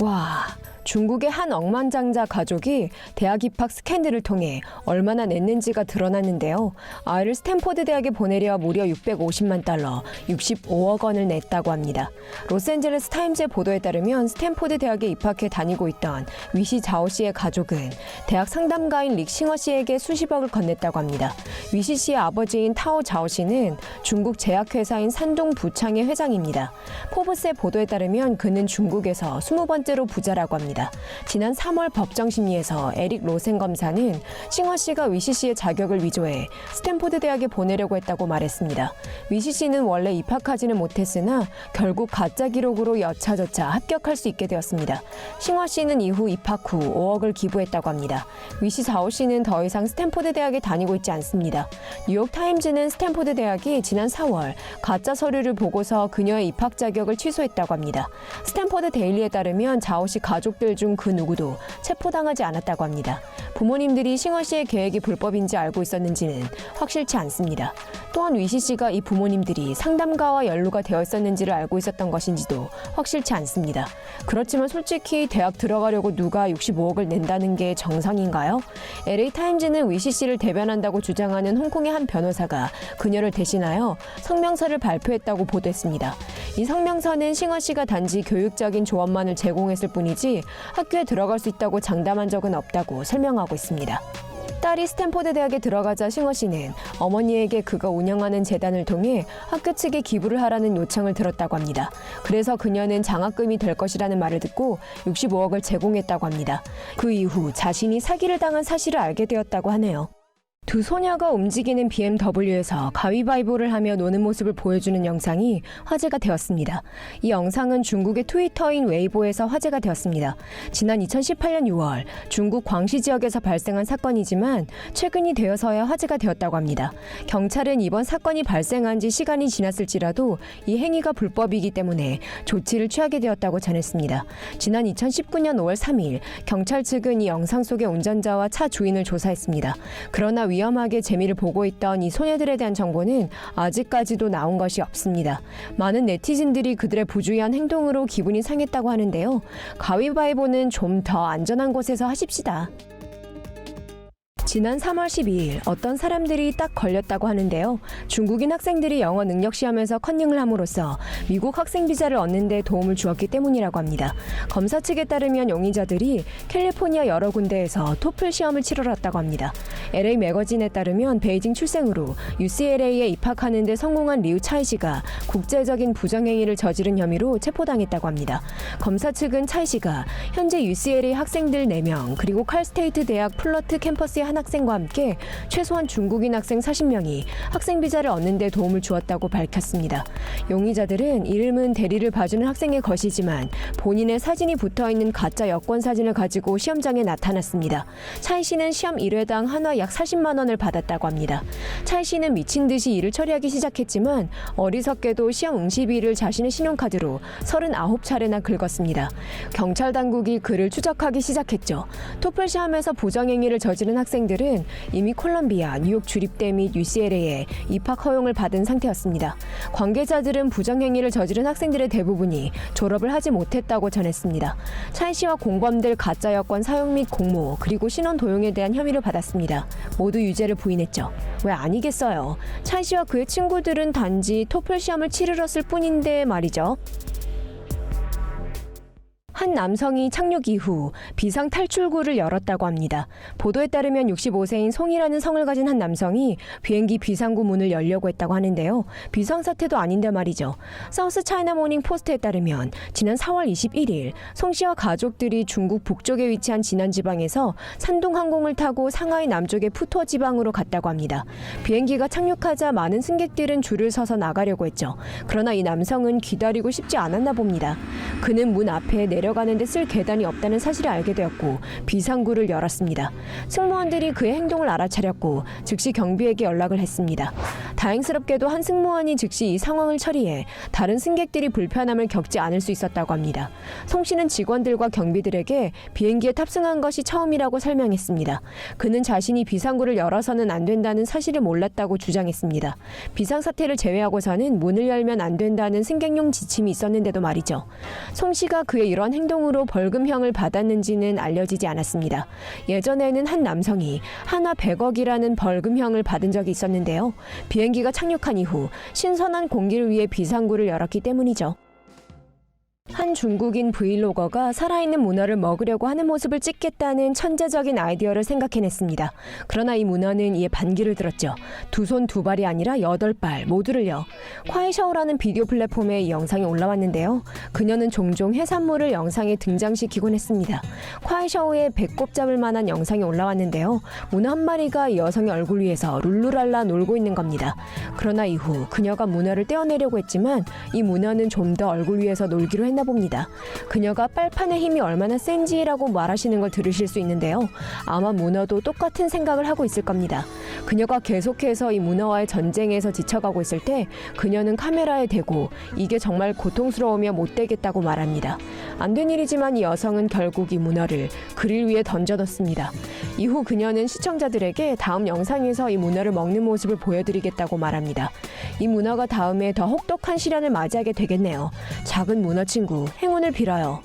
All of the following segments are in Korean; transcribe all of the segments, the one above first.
와, 중국의 한 억만장자 가족이 대학 입학 스캔들을 통해 얼마나 냈는지가 드러났는데요. 아이를 스탠포드 대학에 보내려 무려 650만 달러, 65억 원을 냈다고 합니다. 로스앤젤레스 타임즈의 보도에 따르면 스탠포드 대학에 입학해 다니고 있던 위시 자오 씨의 가족은 대학 상담가인 릭 싱어 씨에게 수십억을 건넸다고 합니다. 위시 씨의 아버지인 타오 자오 씨는 중국 제약회사인 산둥 부창의 회장입니다. 포브스의 보도에 따르면 그는 중국에서 20번째로 부자라고 합니다. 지난 3월 법정 심리에서 에릭 로센 검사는 싱어 씨가 위시 씨의 자격을 위조해 스탠포드 대학에 보내려고 했다고 말했습니다. 위시 씨는 원래 입학하지는 못했으나 결국 가짜 기록으로 여차저차 합격할 수 있게 되었습니다. 싱어 씨는 이후 입학 후 5억을 기부했다고 합니다. 위시 자오 씨는 더 이상 스탠포드 대학에 다니고 있지 않습니다. 뉴욕 타임즈는 스탠포드 대학이 지난 4월 가짜 서류를 보고서 그녀의 입학 자격을 취소했다고 합니다. 스탠포드 데일리에 따르면 자오 씨 가족들 중 그 누구도 체포당하지 않았다고 합니다. 부모님들이 싱어 씨의 계획이 불법인지 알고 있었는지는 확실치 않습니다. 또한 위시 씨가 이 부모님들이 상담가와 연루가 되어 있었는지를 알고 있었던 것인지도 확실치 않습니다. 그렇지만 솔직히 대학 들어가려고 누가 65억을 낸다는 게 정상인가요? LA 타임즈는 위시 씨를 대변한다고 주장하는 홍콩의 한 변호사가 그녀를 대신하여 성명서를 발표했다고 보도했습니다. 이 성명서는 싱어 씨가 단지 교육적인 조언만을 제공했을 뿐이지 학교에 들어갈 수 있다고 장담한 적은 없다고 설명하고 있습니다. 딸이 스탠포드 대학에 들어가자 싱어 씨는 어머니에게 그가 운영하는 재단을 통해 학교 측에 기부를 하라는 요청을 들었다고 합니다. 그래서 그녀는 장학금이 될 것이라는 말을 듣고 65억을 제공했다고 합니다. 그 이후 자신이 사기를 당한 사실을 알게 되었다고 하네요. 두 소녀가 움직이는 BMW에서 가위바위보를 하며 노는 모습을 보여주는 영상이 화제가 되었습니다. 이 영상은 중국의 트위터인 웨이보에서 화제가 되었습니다. 지난 2018년 6월 중국 광시 지역에서 발생한 사건이지만 최근이 되어서야 화제가 되었다고 합니다. 경찰은 이번 사건이 발생한 지 시간이 지났을지라도 이 행위가 불법이기 때문에 조치를 취하게 되었다고 전했습니다. 지난 2019년 5월 3일 경찰 측은 이 영상 속의 운전자와 차 주인을 조사했습니다. 그러나 위험하게 재미를 보고 있던 이 소녀들에 대한 정보는 아직까지도 나온 것이 없습니다. 많은 네티즌들이 그들의 부주의한 행동으로 기분이 상했다고 하는데요. 가위바위보는 좀 더 안전한 곳에서 하십시다. 지난 3월 12일 어떤 사람들이 딱 걸렸다고 하는데요. 중국인 학생들이 영어 능력 시험에서 컨닝을 함으로써 미국 학생 비자를 얻는 데 도움을 주었기 때문이라고 합니다. 검사 측에 따르면 용의자들이 캘리포니아 여러 군데에서 토플 시험을 치러왔다고 합니다. LA 매거진에 따르면 베이징 출생으로 UCLA에 입학하는 데 성공한 리우 차이 씨가 국제적인 부정행위를 저지른 혐의로 체포당했다고 합니다. 검사 측은 차이 씨가 현재 UCLA 학생들 4명 그리고 칼스테이트 대학 플러트 캠퍼스의 한 학생과 함께 최소한 중국인 학생 40명이 학생 비자를 얻는 데 도움을 주었다고 밝혔습니다. 용의자들은 이름은 대리를 봐주는 학생의 것이지만 본인의 사진이 붙어있는 가짜 여권 사진을 가지고 시험장에 나타났습니다. 차이 씨는 시험 1회당 한화 약 40만 원을 받았다고 합니다. 차이 씨는 미친 듯이 일을 처리하기 시작했지만 어리석게도 시험 응시비를 자신의 신용카드로 39차례나 긁었습니다. 경찰 당국이 그를 추적하기 시작했죠. 토플 시험에서 부정행위를 저지른 학생들은 이미 콜롬비아, 뉴욕 주립대 및 UCLA에 입학 허용을 받은 상태였습니다. 관계자들은 부정행위를 저지른 학생들의 대부분이 졸업을 하지 못했다고 전했습니다. 차이 씨와 공범들 가짜 여권 사용 및 공모 그리고 신원 도용에 대한 혐의를 받았습니다. 모두 유죄를 부인했죠. 왜 아니겠어요. 차이 씨와 그의 친구들은 단지 토플 시험을 치르렀을 뿐인데 말이죠. 한 남성이 착륙 이후 비상 탈출구를 열었다고 합니다. 보도에 따르면 65세인 송이라는 성을 가진 한 남성이 비행기 비상구 문을 열려고 했다고 하는데요. 비상사태도 아닌데 말이죠. 사우스 차이나 모닝 포스트에 따르면 지난 4월 21일 송 씨와 가족들이 중국 북쪽에 위치한 진안 지방에서 산둥 항공을 타고 상하이 남쪽의 푸토 지방으로 갔다고 합니다. 비행기가 착륙하자 많은 승객들은 줄을 서서 나가려고 했죠. 그러나 이 남성은 기다리고 싶지 않았나 봅니다. 그는 문 앞에 내려가는데 쓸 계단이 없다는 사실을 알게 되었고 비상구를 열었습니다. 승무원들이 그의 행동을 알아차렸고 즉시 경비에게 연락을 했습니다. 다행스럽게도 한 승무원이 즉시 이 상황을 처리해 다른 승객들이 불편함을 겪지 않을 수 있었다고 합니다. 송 씨는 직원들과 경비들에게 비행기에 탑승한 것이 처음이라고 설명했습니다. 그는 자신이 비상구를 열어서는 안 된다는 사실을 몰랐다고 주장했습니다. 비상사태를 제외하고서는 문을 열면 안 된다는 승객용 지침이 있었는데도 말이죠. 송 씨가 그의 이런 어떤 행동으로 벌금형을 받았는지는 알려지지 않았습니다. 예전에는 한 남성이 한화 100억이라는 벌금형을 받은 적이 있었는데요. 비행기가 착륙한 이후 신선한 공기를 위해 비상구를 열었기 때문이죠. 한 중국인 브이로거가 살아있는 문어를 먹으려고 하는 모습을 찍겠다는 천재적인 아이디어를 생각해냈습니다. 그러나 이 문어는 이에 반기를 들었죠. 두 손 두 발이 아니라 8발 모두를요. 콰이샤오라는 비디오 플랫폼에 이 영상이 올라왔는데요. 그녀는 종종 해산물을 영상에 등장시키곤 했습니다. 콰이샤오에 배꼽 잡을 만한 영상이 올라왔는데요. 문어 한 마리가 이 여성의 얼굴 위에서 룰루랄라 놀고 있는 겁니다. 그러나 이후 그녀가 문어를 떼어내려고 했지만 이 문어는 좀 더 얼굴 위에서 놀기로 했나 봅니다. 그녀가 빨판의 힘이 얼마나 센지라고 말하시는 걸 들으실 수 있는데요. 아마 문어도 똑같은 생각을 하고 있을 겁니다. 그녀가 계속해서 이 문어와의 전쟁에서 지쳐가고 있을 때 그녀는 카메라에 대고 이게 정말 고통스러우며 못 되겠다고 말합니다. 안 된 일이지만 이 여성은 결국 이 문어를 그릴 위에 던져뒀습니다. 이후 그녀는 시청자들에게 다음 영상에서 이 문어를 먹는 모습을 보여드리겠다고 말합니다. 이 문어가 다음에 더 혹독한 시련을 맞이하게 되겠네요. 작은 문어 친구, 행운을 빌어요.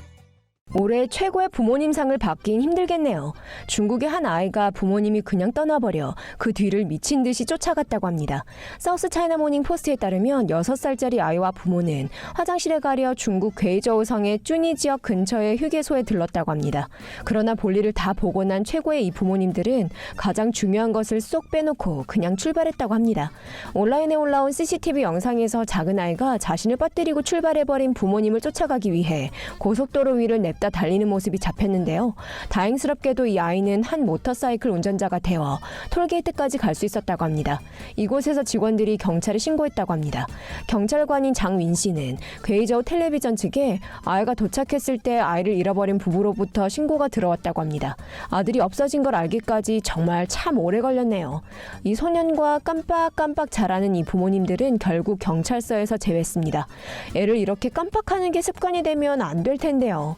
올해 최고의 부모님상을 받긴 힘들겠네요. 중국의 한 아이가 부모님이 그냥 떠나버려 그 뒤를 미친 듯이 쫓아갔다고 합니다. 사우스 차이나 모닝 포스트에 따르면 6살짜리 아이와 부모는 화장실에 가려 중국 괴이저우 성의 쭈니 지역 근처의 휴게소에 들렀다고 합니다. 그러나 볼일을 다 보고 난 최고의 이 부모님들은 가장 중요한 것을 쏙 빼놓고 그냥 출발했다고 합니다. 온라인에 올라온 CCTV 영상에서 작은 아이가 자신을 빠뜨리고 출발해버린 부모님을 쫓아가기 위해 고속도로 위를 냅다 달리는 모습이 잡혔는데요. 다행스럽게도 이 아이는 한 모터사이클 운전자가 되어 톨게이트까지 갈 수 있었다고 합니다. 이곳에서 직원들이 경찰에 신고했다고 합니다. 경찰관인 장윈 씨는 괴이저우 텔레비전 측에 아이가 도착했을 때 아이를 잃어버린 부부로부터 신고가 들어왔다고 합니다. 아들이 없어진 걸 알기까지 정말 참 오래 걸렸네요. 이 소년과 깜빡깜빡 자라는 이 부모님들은 결국 경찰서에서 재회했습니다. 애를 이렇게 깜빡하는 게 습관이 되면 안 될 텐데요.